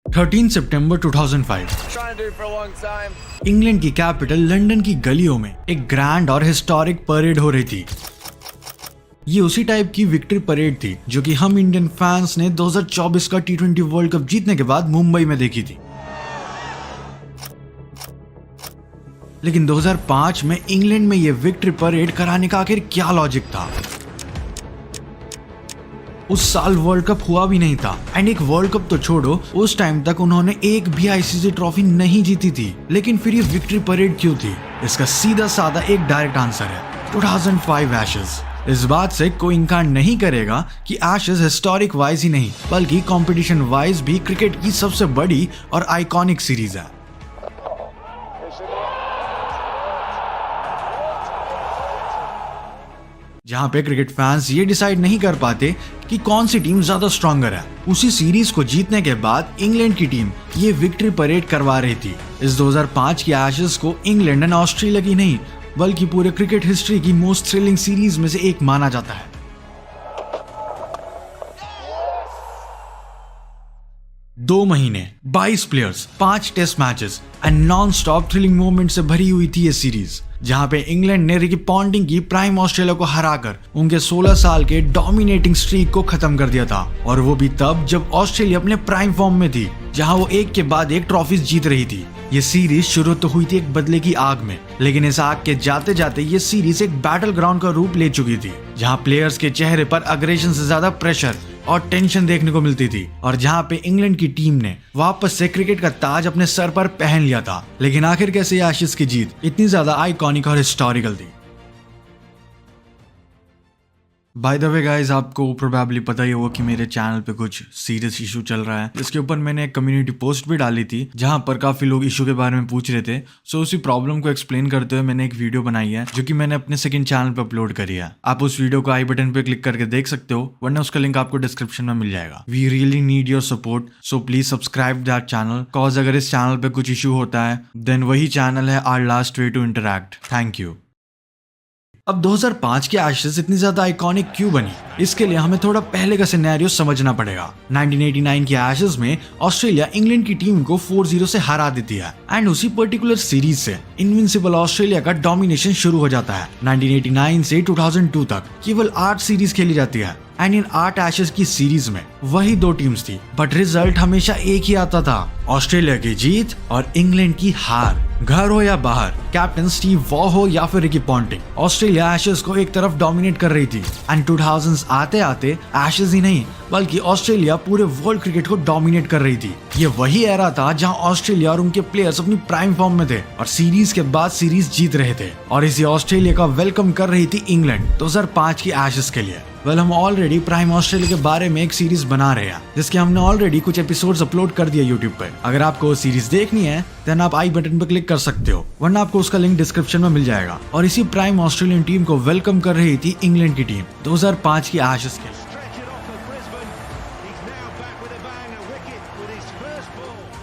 13 सितंबर 2005 England की capital London की गलियों में एक ग्रैंड और हिस्टोरिक परेड हो रही थी। ये उसी टाइप की विक्ट्री परेड थी जो कि हम इंडियन फैंस ने 2024 का T20 वर्ल्ड कप जीतने के बाद मुंबई में देखी थी। लेकिन 2005 में इंग्लैंड में ये विक्ट्री परेड कराने का आखिर क्या लॉजिक था? उस साल वर्ल्ड कप हुआ भी नहीं था एंड एक वर्ल्ड कप तो छोड़ो, उस टाइम तक उन्होंने एक भी आईसीसी ट्रॉफी नहीं जीती थी। लेकिन फिर ये विक्ट्री परेड क्यों थी? इसका सीधा साधा एक डायरेक्ट आंसर है 2005 एशेज। इस बात से कोई इनकार नहीं करेगा कि एशेज हिस्टोरिक वाइज ही नहीं बल्कि कंपटीशन वाइज भी क्रिकेट की सबसे बड़ी और आइकॉनिक सीरीज है। जहां पे क्रिकेट फैंस ये डिसाइड नहीं कर पाते कि कौन सी टीम ज्यादा स्ट्रॉन्गर है। उसी सीरीज को जीतने के बाद इंग्लैंड की टीम ये विक्ट्री परेड करवा रही थी। इस 2005 की एशेज को इंग्लैंड एंड ऑस्ट्रेलिया की नहीं बल्कि पूरे क्रिकेट हिस्ट्री की मोस्ट थ्रिलिंग सीरीज में से एक माना जाता है। दो महीने, 22 players, 5 test matches and non stop thrilling moment से भरी हुई थी ये सीरीज, जहां पे इंग्लैंड ने रिकी पॉन्टिंग की प्राइम ऑस्ट्रेलिया को हराकर उनके 16 साल के डोमिनेटिंग स्ट्रीक को खत्म कर दिया था। और वो भी तब जब ऑस्ट्रेलिया अपने प्राइम फॉर्म में थी, जहां वो एक के बाद एक ट्रॉफीज जीत रही थी। ये सीरीज शुरू तो हुई थी एक बदले की आग में, लेकिन इस आग के जाते जाते ये सीरीज एक बैटल ग्राउंड का रूप ले चुकी थी, जहां प्लेयर्स के चेहरे पर अग्रेशन से ज्यादा प्रेशर और टेंशन देखने को मिलती थी, और जहां पे इंग्लैंड की टीम ने वापस से क्रिकेट का ताज अपने सर पर पहन लिया था। लेकिन आखिर कैसे एशेज की जीत इतनी ज्यादा आइकॉनिक और हिस्टोरिकल थी? बाय द वे गाइस, आपको प्रोबेबली पता ही होगा कि मेरे चैनल पे कुछ सीरियस इशू चल रहा है। इसके ऊपर मैंने एक कम्युनिटी पोस्ट भी डाली थी जहां पर काफी लोग इशू के बारे में पूछ रहे थे। सो उसी प्रॉब्लम को एक्सप्लेन करते हुए मैंने एक वीडियो बनाई है जो कि मैंने अपने सेकंड चैनल पे अपलोड करी है। आप उस वीडियो को आई बटन पे क्लिक करके देख सकते हो, वरना उसका लिंक आपको डिस्क्रिप्शन में मिल जाएगा। We really need your support, so please subscribe that channel, cause अगर इस चैनल पे कुछ इशू होता है देन वही चैनल है our last way to interact. Thank you. अब 2005 की एशेज इतनी ज्यादा आइकॉनिक क्यों बनी? इसके लिए हमें थोड़ा पहले का सिनेरियो समझना पड़ेगा। 1989 की एशेज में ऑस्ट्रेलिया इंग्लैंड की टीम को 4-0 से हरा देती है एंड उसी पर्टिकुलर सीरीज से इनविंसिबल ऑस्ट्रेलिया का डोमिनेशन शुरू हो जाता है। 1989 से 2002 तक केवल 8 सीरीज खेली जाती है एंड इन 8 एशेज की सीरीज में वही 2 टीम्स थी, बट रिजल्ट हमेशा एक ही आता था, ऑस्ट्रेलिया की जीत और इंग्लैंड की हार। घर हो या बाहर, कैप्टन स्टीव वॉ हो या फिर रिकी पॉन्टिंग, ऑस्ट्रेलिया एशेज को एक तरफ डोमिनेट कर रही थी एंड 2000s आते आते एशेज ही नहीं बल्कि ऑस्ट्रेलिया पूरे वर्ल्ड क्रिकेट को डोमिनेट कर रही थी। ये वही एरा था जहां ऑस्ट्रेलिया और उनके प्लेयर्स अपनी प्राइम फॉर्म में थे और सीरीज के बाद सीरीज जीत रहे थे, और इसी ऑस्ट्रेलिया का वेलकम कर रही थी इंग्लैंड 2005 की एशेज के लिए। वेल, हम ऑलरेडी प्राइम ऑस्ट्रेलिया के बारे में एक सीरीज बना रहे हैं जिसके हमने ऑलरेडी कुछ एपिसोड्स अपलोड कर दिया यूट्यूब पर। अगर आपको वो सीरीज देखनी है देन आप आई बटन पर क्लिक कर सकते हो, वरना आपको उसका लिंक डिस्क्रिप्शन में मिल जाएगा। और इसी प्राइम ऑस्ट्रेलियन टीम को वेलकम कर रही थी इंग्लैंड की टीम 2005 की एशेज के।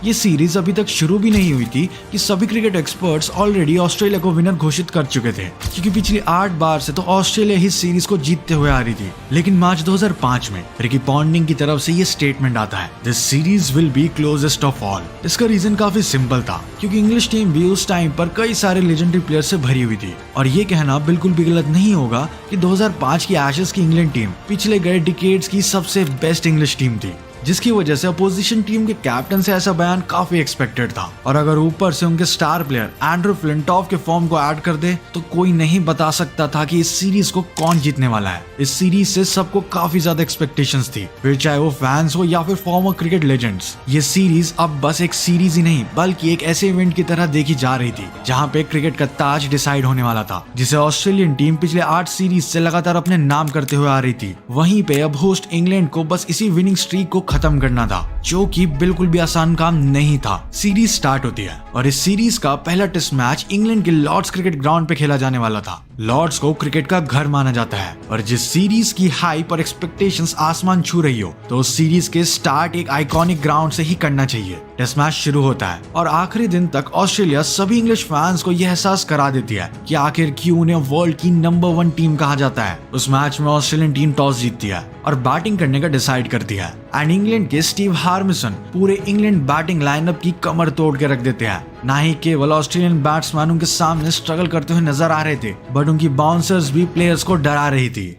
ये सीरीज अभी तक शुरू भी नहीं हुई थी कि सभी क्रिकेट एक्सपर्ट्स ऑलरेडी ऑस्ट्रेलिया को विनर घोषित कर चुके थे, क्योंकि पिछली 8 बार से तो ऑस्ट्रेलिया ही सीरीज को जीतते हुए आ रही थी। लेकिन मार्च 2005 में रिकी पॉन्टिंग की तरफ से ये स्टेटमेंट आता है, this series will be closest of all. इसका रीजन काफी सिंपल था, क्योंकि इंग्लिश टीम भी उस टाइम पर कई सारे लेजेंडरी प्लेयर से भरी हुई थी। और ये कहना बिल्कुल भी गलत नहीं होगा कि 2005 की एशेज की इंग्लैंड टीम पिछले गए डिकेड्स की सबसे बेस्ट इंग्लिश टीम थी, जिसकी वजह से अपोजिशन टीम के कैप्टन से ऐसा बयान काफी एक्सपेक्टेड था। और अगर ऊपर से उनके स्टार प्लेयर एंड्रू फ्लिंटॉफ के फॉर्म को ऐड कर दे तो कोई नहीं बता सकता था कि इस सीरीज को कौन जीतने वाला है। इस सीरीज से सबको काफी ज्यादा एक्सपेक्टेशंस थी, फिर चाहे वो फैंस हो या फिर फॉर्मर क्रिकेट लेजेंड्स। ये सीरीज अब बस एक सीरीज ही नहीं बल्कि एक ऐसे इवेंट की तरह देखी जा रही थी जहाँ पे क्रिकेट का ताज डिसाइड होने वाला था, जिसे ऑस्ट्रेलियन टीम पिछले 8 सीरीज से लगातार अपने नाम करते हुए आ रही थी। वहीं पे अब होस्ट इंग्लैंड को बस इसी विनिंग स्ट्रीक को खत्म करना था, जो कि बिल्कुल भी आसान काम नहीं था। सीरीज स्टार्ट होती है और इस सीरीज का पहला टेस्ट मैच इंग्लैंड के लॉर्ड्स क्रिकेट ग्राउंड पे खेला जाने वाला था। लॉर्ड्स को क्रिकेट का घर माना जाता है और जिस सीरीज की हाइप और एक्सपेक्टेशंस आसमान छू रही हो तो उस सीरीज के स्टार्ट एक आइकॉनिक ग्राउंड से ही करना चाहिए। टेस्ट मैच शुरू होता है और आखिरी दिन तक ऑस्ट्रेलिया सभी इंग्लिश फैंस को यह एहसास करा देती है कि आखिर क्यों उन्हें वर्ल्ड की नंबर 1 टीम कहा जाता है। उस मैच में ऑस्ट्रेलियन टीम टॉस जीतती है और बैटिंग करने का डिसाइड करती है एंड इंग्लैंड के स्टीव हार्मिसन पूरे इंग्लैंड बैटिंग लाइनअप की कमर तोड़ के रख देते हैं। ना ही केवल ऑस्ट्रेलियन बैट्समैन उनके सामने स्ट्रगल करते हुए नजर आ रहे थे, बट उनकी बाउंसर्स भी प्लेयर्स को डरा रही थी।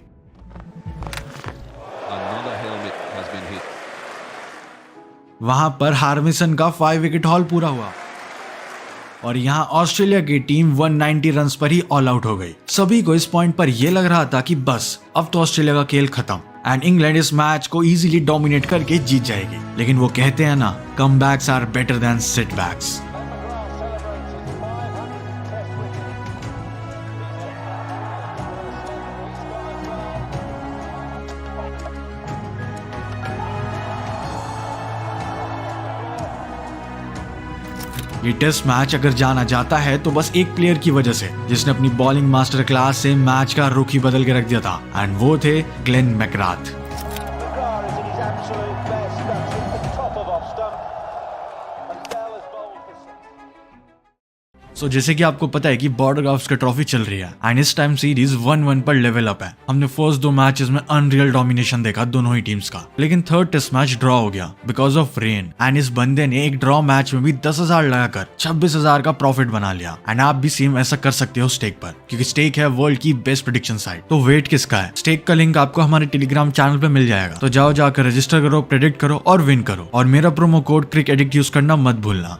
वहां पर हार्मिसन का 5 विकेट हॉल पूरा हुआ और यहाँ ऑस्ट्रेलिया की टीम 190 रन्स पर ही ऑल आउट हो गई। सभी को इस पॉइंट पर यह लग रहा था कि बस अब तो ऑस्ट्रेलिया का खेल खत्म एंड इंग्लैंड इस मैच को इजीली डोमिनेट करके जीत जाएगी। लेकिन वो कहते हैं ना, comebacks are better than setbacks. ये टेस्ट मैच अगर जाना जाता है तो बस एक प्लेयर की वजह से, जिसने अपनी बॉलिंग मास्टर क्लास से मैच का रुख ही बदल के रख दिया था, एंड वो थे ग्लेन मैकग्राथ। सो जैसे कि आपको पता है कि बॉर्डर गावस्कर ट्रॉफी चल रही है एंड इस टाइम सीरीज 1-1 पर लेवल अप है। हमने फर्स्ट 2 मैचेस में अनरियल डोमिनेशन देखा दोनों ही टीम्स का, लेकिन थर्ड टेस्ट मैच ड्रॉ हो गया बिकॉज ऑफ रेन एंड इस बंदे ने एक ड्रॉ मैच में भी 10,000 लगाकर 26,000 का प्रॉफिट बना लिया। एंड आप भी सेम ऐसा कर सकते हो स्टेक पर, क्योंकि स्टेक है वर्ल्ड की बेस्ट प्रेडिक्शन साइट। तो वेट किसका है? स्टेक का लिंक आपको हमारे टेलीग्राम चैनल पे मिल जाएगा, तो जाओ जाकर रजिस्टर करो, प्रेडिक्ट करो और विन करो। और मेरा प्रोमो कोड क्रिक एडिक्ट यूज करना मत भूलना।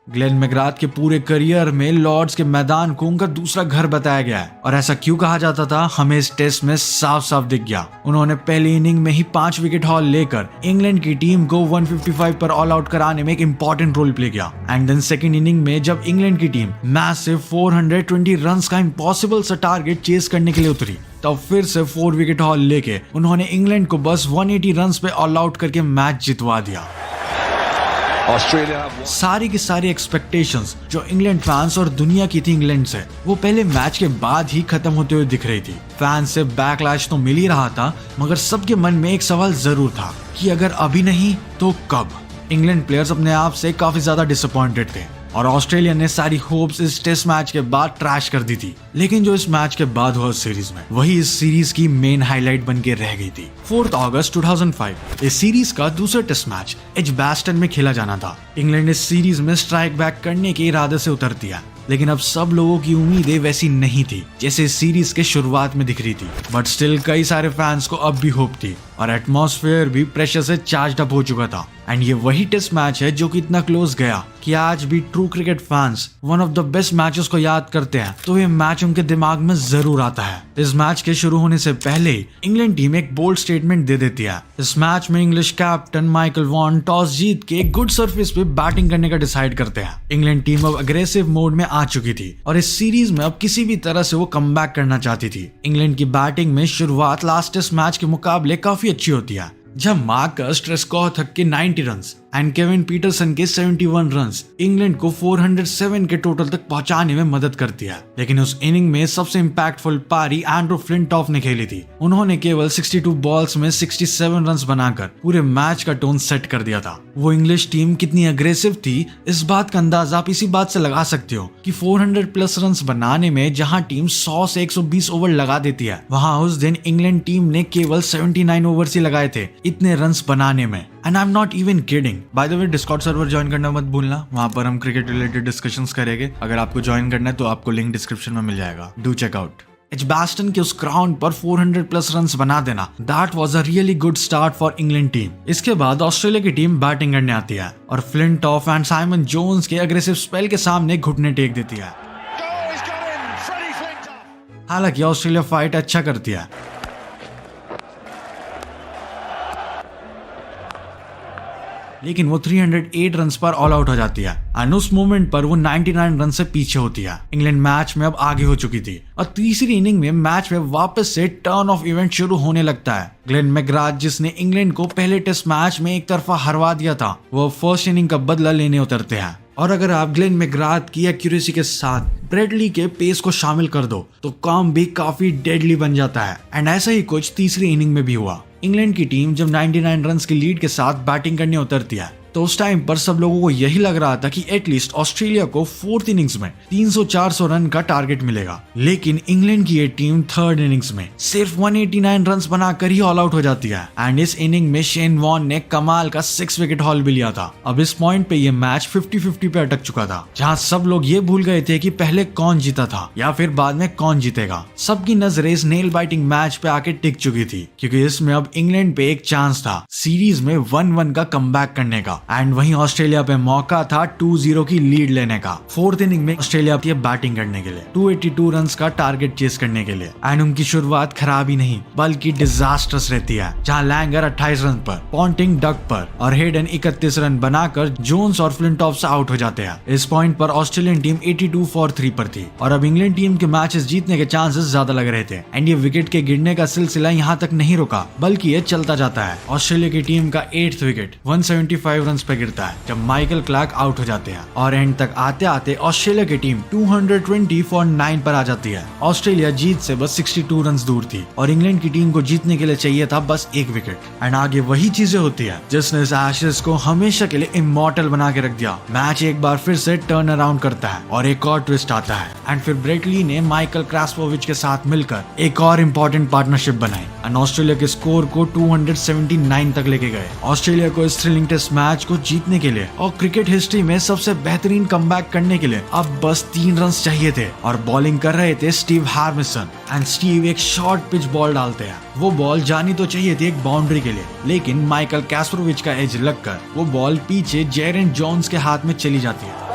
ग्लेन मैकग्राथ के पूरे करियर में लॉर्ड्स के मैदान को उनका दूसरा घर बताया गया है, और ऐसा क्यों कहा जाता था हमें इस टेस्ट में साफ साफ दिख गया। उन्होंने पहली इनिंग में ही 5 विकेट हॉल लेकर इंग्लैंड की टीम को 155 पर ऑल आउट कराने में एक इंपॉर्टेंट रोल प्ले किया। एंड देन सेकंड इनिंग में जब इंग्लैंड की टीम मैसिव 420 रन्स का इम्पॉसिबल सा टारगेट चेस करने के लिए उतरी, तब फिर से 4 विकेट हॉल लेके उन्होंने इंग्लैंड को बस 180 रन्स पे ऑल आउट करके मैच जितवा दिया। सारी की सारी एक्सपेक्टेशंस जो इंग्लैंड फैंस और दुनिया की थी इंग्लैंड से, वो पहले मैच के बाद ही खत्म होते हुए दिख रही थी। फैंस से बैकलैश तो मिल ही रहा था, मगर सबके मन में एक सवाल जरूर था कि अगर अभी नहीं तो कब। इंग्लैंड प्लेयर्स अपने आप से काफी ज्यादा डिसअपॉइंटेड थे और ऑस्ट्रेलिया ने सारी होप्स इस टेस्ट मैच के बाद ट्रैश कर दी थी। लेकिन जो इस मैच के बाद हुआ सीरीज में, वही इस सीरीज की मेन हाईलाइट बन के रह गई थी। 4 अगस्त 2005 इस सीरीज का दूसरा टेस्ट मैच एजबास्टन में खेला जाना था। इंग्लैंड इस सीरीज में स्ट्राइक बैक करने के इरादे से उतर दिया, लेकिन अब सब लोगों की उम्मीदें वैसी नहीं थी जैसे इस सीरीज के शुरुआत में दिख रही थी। बट स्टिल कई सारे फैंस को अब भी होप थी और एटमॉस्फेयर भी प्रेशर से चार्ज अप हो चुका था। एंड ये वही टेस्ट मैच है जो कि इतना क्लोज गया कि आज भी true cricket fans one of the best matches को याद करते हैं तो ये मैच उनके दिमाग में जरूर आता है। इस मैच के शुरू होने से पहले इंग्लैंड टीम एक बोल्ड स्टेटमेंट दे देती है। इस मैच में English captain Michael Vaughan toss जीत के गुड सरफेस पे बैटिंग करने का डिसाइड करते हैं। इंग्लैंड टीम अब अग्रेसिव मोड में आ चुकी थी और इस सीरीज में अब किसी भी तरह से वो कमबैक करना चाहती थी। इंग्लैंड की बैटिंग में शुरुआत लास्ट टेस्ट मैच के मुकाबले काफी अच्छी होती है, जब मार्कस ट्रेस्कॉथ के 90 रन्स एंड केविन पीटरसन के 71 रन्स इंग्लैंड को 407 के टोटल तक पहुंचाने में मदद करती है। लेकिन उस इनिंग में सबसे इंपैक्टफुल पारी एंड्रू फ्लिंटॉफ ने खेली थी। उन्होंने केवल 62 बॉल्स में 67 रन्स बनाकर पूरे मैच का टोन सेट कर दिया था। वो इंग्लिश टीम कितनी अग्रेसिव थी, इस बात का अंदाजा आप इसी बात से लगा सकते हो कि 400 प्लस रन्स बनाने में जहां टीम 100 से 120 ओवर लगा देती है, वहां उस दिन इंग्लैंड टीम ने केवल 79 ओवर्स ही लगाए थे इतने रन्स बनाने में। And I am not even kidding. By the way, Discord server join करना मत भूलना, वहां पर हम क्रिकेट रिलेटेड डिस्कशंस करेंगे। अगर आपको ज्वाइन करना है तो आपको लिंक डिस्क्रिप्शन में मिल जाएगा, डू चेक आउट। एजबास्टन के उस ग्राउंड पर 400 प्लस रन्स बना देना, that was a really good start for England team. इसके बाद ऑस्ट्रेलिया की टीम बैटिंग करने आती है और फ्लिंटॉफ एंड साइमन जोन्स के अग्रेसिव स्पेल के सामने घुटने टेक देती है। हालांकि ऑस्ट्रेलिया फाइट अच्छा करती है, लेकिन वो 308 रन्स पर ऑल आउट हो जाती है एंड उस मोमेंट पर वो 99 रन से पीछे होती है। इंग्लैंड मैच में अब आगे हो चुकी थी और तीसरी इनिंग में मैच में वापस से टर्न ऑफ इवेंट शुरू होने लगता है। ग्लेन मैकग्राथ, जिसने इंग्लैंड को पहले टेस्ट मैच में एक तरफा हरवा दिया था, वो फर्स्ट इनिंग का बदला लेने उतरते हैं। और अगर आप ग्लेन मैकग्राथ की एक्यूरेसी के साथ ब्रेडली के पेस को शामिल कर दो तो काम भी काफी डेडली बन जाता है। एंड ऐसा ही कुछ तीसरी इनिंग में भी हुआ। इंग्लैंड की टीम जब 99 रन्स की लीड के साथ बैटिंग करने उतरती है तो तो उस टाइम पर सब लोगों को यही लग रहा था कि एटलीस्ट ऑस्ट्रेलिया को फोर्थ इनिंग्स में 300-400 रन का टारगेट मिलेगा, लेकिन इंग्लैंड की ये टीम थर्ड इनिंग्स में सिर्फ 189 रन बनाकर ही ऑल आउट हो जाती है। एंड इस इनिंग में शेन वॉर्न ने कमाल का 6 विकेट हॉल भी लिया था। अब इस पॉइंट पे ये मैच 50-50 पे अटक चुका था, जहां सब लोग ये भूल गए थे कि पहले कौन जीता था या फिर बाद में कौन जीतेगा। सबकी नजरें इस नेल बाइटिंग मैच पे आके टिक चुकी थी, क्योंकि इसमें अब इंग्लैंड पे एक चांस था सीरीज में 1-1 का कमबैक करने का, एंड वहीं ऑस्ट्रेलिया पे मौका था 2-0 की लीड लेने का। फोर्थ इनिंग में ऑस्ट्रेलिया की बैटिंग करने के लिए 282 रन का टारगेट चेस करने के लिए, एंड उनकी शुरुआत खराब ही नहीं बल्कि डिजास्टर्स रहती है, जहां लैंगर 28 रन पर, पॉन्टिंग डक पर और हेडन 31 रन बनाकर जोन्स और फ्लिंटॉफ से आउट हो जाते हैं। इस पॉइंट पर ऑस्ट्रेलियन टीम 82 फॉर 3 पर थी और अब इंग्लैंड टीम के मैचेस जीतने के चांसेस ज्यादा लग रहे थे। एंड ये विकेट के गिरने का सिलसिला यहाँ तक नहीं रुका, बल्कि ये चलता जाता है। ऑस्ट्रेलिया की टीम का 8th विकेट 175 रन पे गिरता है जब माइकल क्लार्क आउट हो जाते हैं, और एंड तक आते आते ऑस्ट्रेलिया की टीम 220 फॉर 9 पर आ जाती है। ऑस्ट्रेलिया जीत से बस 62 रन दूर थी और इंग्लैंड की टीम को जीतने के लिए चाहिए था बस 1 विकेट। एंड आगे वही चीजें होती है जिसने इस एशेज को हमेशा के लिए इमॉर्टल बना के रख दिया। मैच एक बार फिर से टर्न अराउंड करता है और एक और ट्विस्ट आता है, एंड फिर ब्रेट ली ने माइकल क्रास्पोविच के साथ मिलकर एक और इम्पोर्टेंट पार्टनरशिप बनाई एंड ऑस्ट्रेलिया के स्कोर को 279 तक लेके गए। ऑस्ट्रेलिया को इस थ्रिलिंग टेस्ट मैच को जीतने के लिए और क्रिकेट हिस्ट्री में सबसे बेहतरीन कमबैक करने के लिए अब बस 3 रन चाहिए थे, और बॉलिंग कर रहे थे स्टीव हार्मिसन। एंड स्टीव एक शॉर्ट पिच बॉल डालते हैं। वो बॉल जानी तो चाहिए थी एक बाउंड्री के लिए, लेकिन माइकल कैस्परोविच का एज लगकर वो बॉल पीछे जेरन जोन्स के हाथ में चली जाती है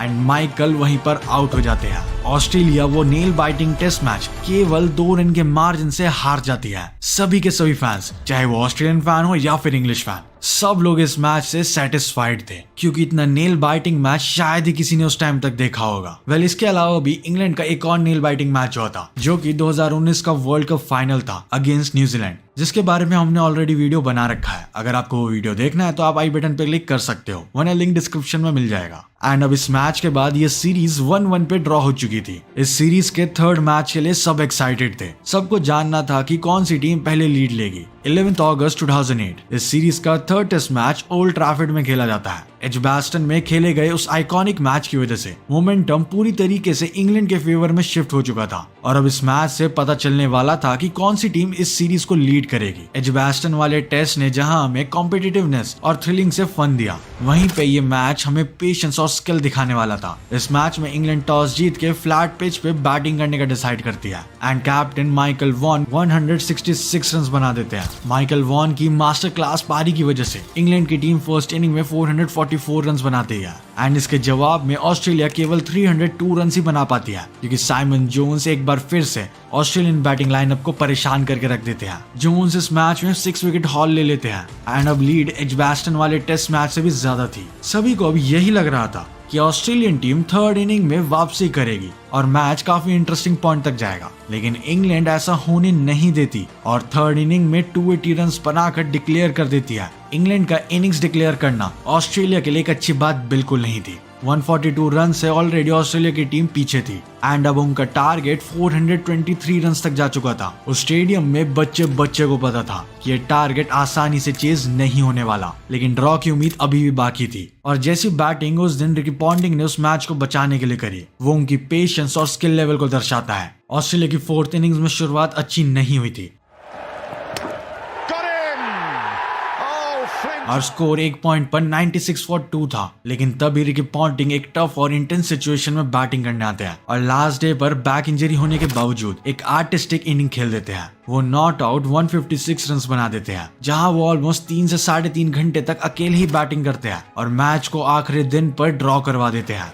एंड माइकल वहीं पर आउट हो जाते हैं। ऑस्ट्रेलिया वो नेल बाइटिंग टेस्ट मैच केवल 2 रन के मार्जिन से हार जाती है। सभी के सभी फैंस, चाहे वो ऑस्ट्रेलियन फैन हो या फिर इंग्लिश फैन, सब लोग इस मैच से सेटिस्फाइड थे, क्योंकि इतना नेल बाइटिंग मैच शायद ही किसी ने उस टाइम तक देखा होगा। वेल, इसके अलावा भी इंग्लैंड का एक और नेल बाइटिंग मैच हुआ था, जो कि 2019 का वर्ल्ड कप फाइनल था अगेंस्ट न्यूजीलैंड, जिसके बारे में हमने ऑलरेडी वीडियो बना रखा है। अगर आपको वो वीडियो देखना है तो आप आई बटन पे क्लिक कर सकते हो, वरना लिंक डिस्क्रिप्शन में मिल जाएगा। एंड अब इस मैच के बाद ये सीरीज 1-1 पे ड्रॉ हो चुकी थी। इस सीरीज के थर्ड मैच के लिए सब एक्साइटेड थे। सबको जानना था कि कौन सी टीम पहले लीड लेगी। 11 अगस्त 2008 इस सीरीज का third test match Old Trafford में खेला जाता है। एजबास्टन में खेले गए उस आइकॉनिक मैच की वजह से मोमेंटम पूरी तरीके से इंग्लैंड के फेवर में शिफ्ट हो चुका था, और अब इस मैच से पता चलने वाला था कि कौन सी टीम इस सीरीज को लीड करेगी। एजबास्टन वाले टेस्ट ने जहां हमें कॉम्पिटिटिवनेस और थ्रिलिंग से फन दिया, वहीं पे ये मैच हमें पेशेंस और स्किल दिखाने वाला था। इस मैच में इंग्लैंड टॉस जीत के फ्लैट पिच पे बैटिंग करने का डिसाइड करती है, and captain Michael von 166 run बना देते हैं। माइकल वॉन की मास्टर क्लास पारी की वजह से इंग्लैंड की टीम फर्स्ट इनिंग में 444 रन बनाती है, एंड इसके जवाब में ऑस्ट्रेलिया केवल 302 रन ही बना पाती है, क्योंकि साइमन जोन्स एक बार फिर से ऑस्ट्रेलियन बैटिंग लाइनअप को परेशान करके रख देते हैं। जोन्स इस मैच में 6 विकेट हॉल ले लेते हैं, एंड अब लीड एजबास्टन वाले टेस्ट मैच से भी ज्यादा थी। सभी को अब यही लग रहा था कि ऑस्ट्रेलियन टीम थर्ड इनिंग में वापसी करेगी और मैच काफी इंटरेस्टिंग पॉइंट तक जाएगा, लेकिन इंग्लैंड ऐसा होने नहीं देती और थर्ड इनिंग में 280 रन बनाकर डिक्लेयर कर देती है। इंग्लैंड का इनिंग्स डिक्लेयर करना ऑस्ट्रेलिया के लिए एक अच्छी बात बिल्कुल नहीं थी। 142 रन से ऑलरेडी ऑस्ट्रेलिया की टीम पीछे थी, एंड अब उनका टारगेट 423 रन तक जा चुका था। उस स्टेडियम में बच्चे को पता था कि ये टारगेट आसानी से चेज नहीं होने वाला, लेकिन ड्रॉ की उम्मीद अभी भी बाकी थी। और जैसी बैटिंग उस दिन रिकी पॉन्टिंग ने उस मैच को बचाने के लिए करी, वो उनकी पेशेंस और स्किल लेवल को दर्शाता है। ऑस्ट्रेलिया की फोर्थ इनिंग्स में शुरुआत अच्छी नहीं हुई थी और स्कोर 1 पॉइंट पर 96 फॉर 2 था, लेकिन तभी रिकी पॉन्टिंग एक टफ और इंटेंस सिचुएशन में बैटिंग करने आते हैं और लास्ट डे पर बैक इंजरी होने के बावजूद एक आर्टिस्टिक इनिंग खेल देते हैं। वो नॉट आउट 156 रन बना देते हैं, जहां वो ऑलमोस्ट 3 से 3.5 घंटे तक अकेले ही बैटिंग करते हैं और मैच को आखिरी दिन पर ड्रॉ करवा देते हैं।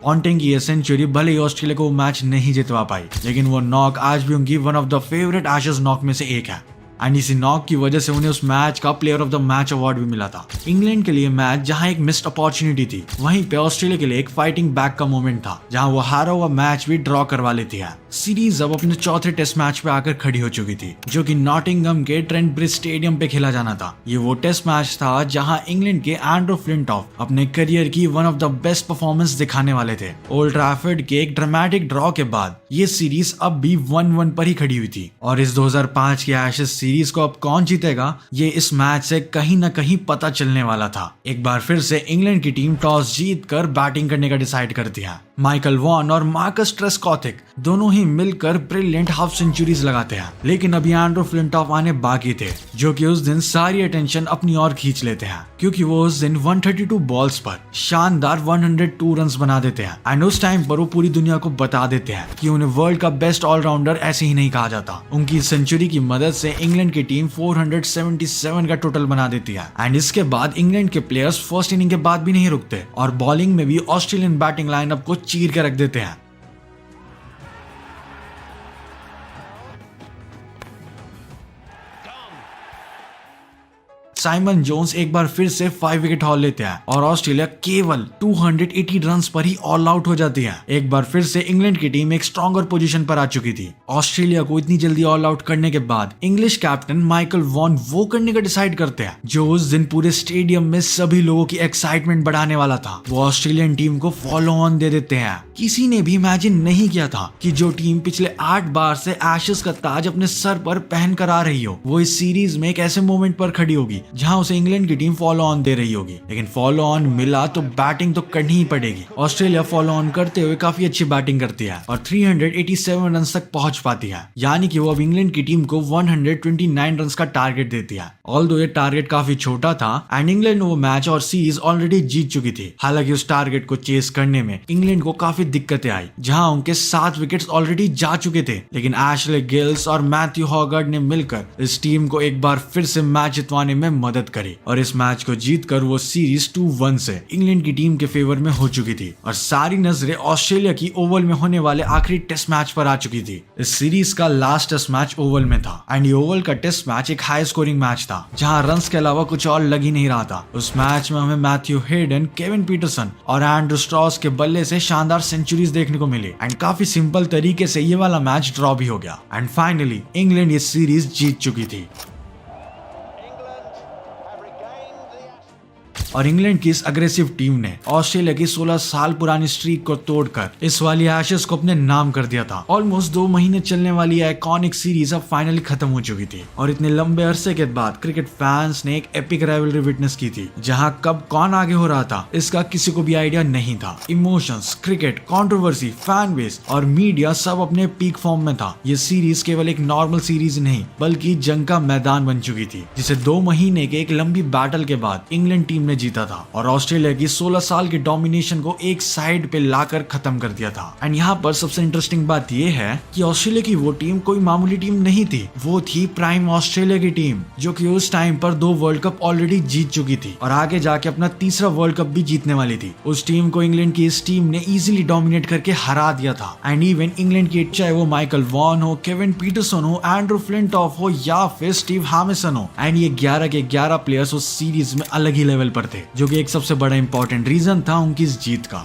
पॉन्टिंग की ये सेंचुरी भले ही ऑस्ट्रेलिया को मैच नहीं जितवा पाई, लेकिन वो नॉक आज भी उनकी one of the favourite Ashes knock में से एक है। एंड इसी नॉक की वजह से उन्हें उस मैच का player of the match award भी मिला था। इंग्लैंड के लिए मैच जहां एक मिस्ड अपॉर्चुनिटी थी, वहीं पे ऑस्ट्रेलिया के लिए एक फाइटिंग बैक का मोमेंट था जहां वो हारा हुआ मैच भी ड्रॉ करवा लेती है। सीरीज अब अपने चौथे टेस्ट मैच पे आकर खड़ी हो चुकी थी, जो कि नॉटिंघम के ट्रेंट ब्रिज स्टेडियम पे खेला जाना था। ये वो टेस्ट मैच था जहां इंग्लैंड के एंड्रू फ्लिंटॉफ अपने करियर की one of the best performance दिखाने वाले थे। ओल्ड ट्रैफर्ड के एक ड्रामेटिक ड्रॉ के बाद ये सीरीज अब भी 1-1 पर ही खड़ी हुई थी और इस 2005 की एशेज सीरीज को अब कौन जीतेगा ये इस मैच से कहीं ना कहीं पता चलने वाला था। एक बार फिर से इंग्लैंड की टीम टॉस जीत कर बैटिंग करने का डिसाइड करती है। माइकल वॉन और मार्कस ट्रेस्कॉथिक दोनों ही मिलकर ब्रिलियंट हाफ सेंचुरीज लगाते हैं, लेकिन अभी एंड्रू फ्लिंटॉफ आने बाकी थे, जो कि उस दिन सारी अटेंशन अपनी ओर खींच लेते हैं क्योंकि वो उस दिन 132 बॉल्स पर शानदार 102 रन्स बना देते हैं एंड उस टाइम पर वो पूरी दुनिया को बता देते हैं कि उन्हें वर्ल्ड का बेस्ट ऑलराउंडर ऐसे ही नहीं कहा जाता। उनकी सेंचुरी की मदद से इंग्लैंड की टीम 477 का टोटल बना देती है एंड इसके बाद इंग्लैंड के प्लेयर्स फर्स्ट इनिंग के बाद भी नहीं रुकते और बॉलिंग में भी ऑस्ट्रेलियन बैटिंग लाइनअप को चीर के रख देते हैं। साइमन जोन्स एक बार फिर से 5 विकेट हॉल लेते हैं और ऑस्ट्रेलिया केवल 280 रन्स पर ही ऑल आउट हो जाती है। एक बार फिर से इंग्लैंड की टीम एक स्ट्रॉन्गर पोजीशन पर आ चुकी थी। ऑस्ट्रेलिया को इतनी जल्दी ऑल आउट करने के बाद इंग्लिश कैप्टन माइकल वॉन वो करने का डिसाइड करते हैं जो उस दिन पूरे स्टेडियम में सभी लोगों की एक्साइटमेंट बढ़ाने वाला था। वो ऑस्ट्रेलियन टीम को फॉलो ऑन दे देते हैं। किसी ने भी इमेजिन नहीं किया था कि जो टीम पिछले 8 बार से एशेज का ताज अपने सर पर पहन कर आ रही हो, वो इस सीरीज में एक ऐसे मोमेंट पर खड़ी होगी जहां उसे इंग्लैंड की टीम फॉलो ऑन दे रही होगी। लेकिन फॉलो ऑन मिला तो बैटिंग तो करनी ही पड़ेगी। ऑस्ट्रेलिया फॉलो ऑन करते हुए काफी अच्छी बैटिंग करती है और 387 रन तक पहुंच पाती है, यानी कि वो अब इंग्लैंड की टीम को 129 रन का टारगेट देती है। ऑल्दो ये टारगेट काफी छोटा था एंड इंग्लैंड वो मैच और सीरीज ऑलरेडी जीत चुकी थी। हालांकि उस टारगेट को चेस करने में इंग्लैंड को काफी दिक्कतें आई, जहां उनके 7 विकेट्स ऑलरेडी जा चुके थे। लेकिन एशले गिल्स और मैथ्यू हॉगार्ड ने मिलकर इस टीम को एक बार फिर से मैच जितवाने में मदद करी और इस मैच को जीतकर वो सीरीज 2-1 से इंग्लैंड की टीम के फेवर में हो चुकी थी और सारी नजरें ऑस्ट्रेलिया की ओवल में होने वाले आखिरी टेस्ट मैच पर आ चुकी थी। इस सीरीज का लास्ट टेस्ट मैच ओवल में था एंड ये ओवल का टेस्ट मैच एक हाई स्कोरिंग मैच था जहां रन्स के अलावा कुछ और लग ही नहीं रहा था। उस मैच में हमें मैथ्यू हेडन, केविन पीटरसन और एंड्रू स्ट्रॉस के बल्ले से शानदार सेंचुरीज देखने को मिली एंड काफी सिंपल तरीके से ये वाला मैच ड्रॉ भी हो गया एंड फाइनली इंग्लैंड ये सीरीज जीत चुकी थी। और इंग्लैंड की इस अग्रेसिव टीम ने ऑस्ट्रेलिया की 16 साल पुरानी स्ट्रीक को तोड़कर इस वाली एशेज को अपने नाम कर दिया था। ऑलमोस्ट 2 महीने चलने वाली आइकॉनिक सीरीज अब फाइनली खत्म हो चुकी थी और इतने लंबे अरसे के बाद क्रिकेट फैंस ने एक एपिक राइवलरी विटनेस की थी जहां कब कौन आगे हो रहा था इसका किसी को भी आइडिया नहीं था। Emotions, cricket, controversy, fan base और मीडिया सब अपने पीक फॉर्म में था। ये सीरीज केवल एक नॉर्मल सीरीज नहीं बल्कि जंग का मैदान बन चुकी थी, जिसे 2 महीने के एक लंबी बैटल के बाद इंग्लैंड टीम ने जीता था और ऑस्ट्रेलिया की 16 साल के डोमिनेशन को एक साइड पे लाकर खत्म कर दिया था। एंड यहाँ पर सबसे इंटरेस्टिंग बात यह है कि ऑस्ट्रेलिया की वो टीम कोई मामूली टीम नहीं थी, वो थी प्राइम ऑस्ट्रेलिया की टीम जो कि उस टाइम पर 2 वर्ल्ड कप ऑलरेडी जीत चुकी थी और आगे जाके अपना तीसरा वर्ल्ड कप भी जीतने वाली थी। उस टीम को इंग्लैंड की इस टीम ने इजीली डोमिनेट करके हरा दिया था एंड इवन इंग्लैंड की चाहे वो माइकल वॉन हो, केविन पीटरसन हो, एंड्रू फ्लिंटॉफ हो या फिर स्टीव हैमिसन हो, एंड ये 11 के 11 प्लेयर्स उस सीरीज में अलग ही लेवल पर थे, जो कि एक सबसे बड़ा इंपॉर्टेंट रीजन था उनकी इस जीत का।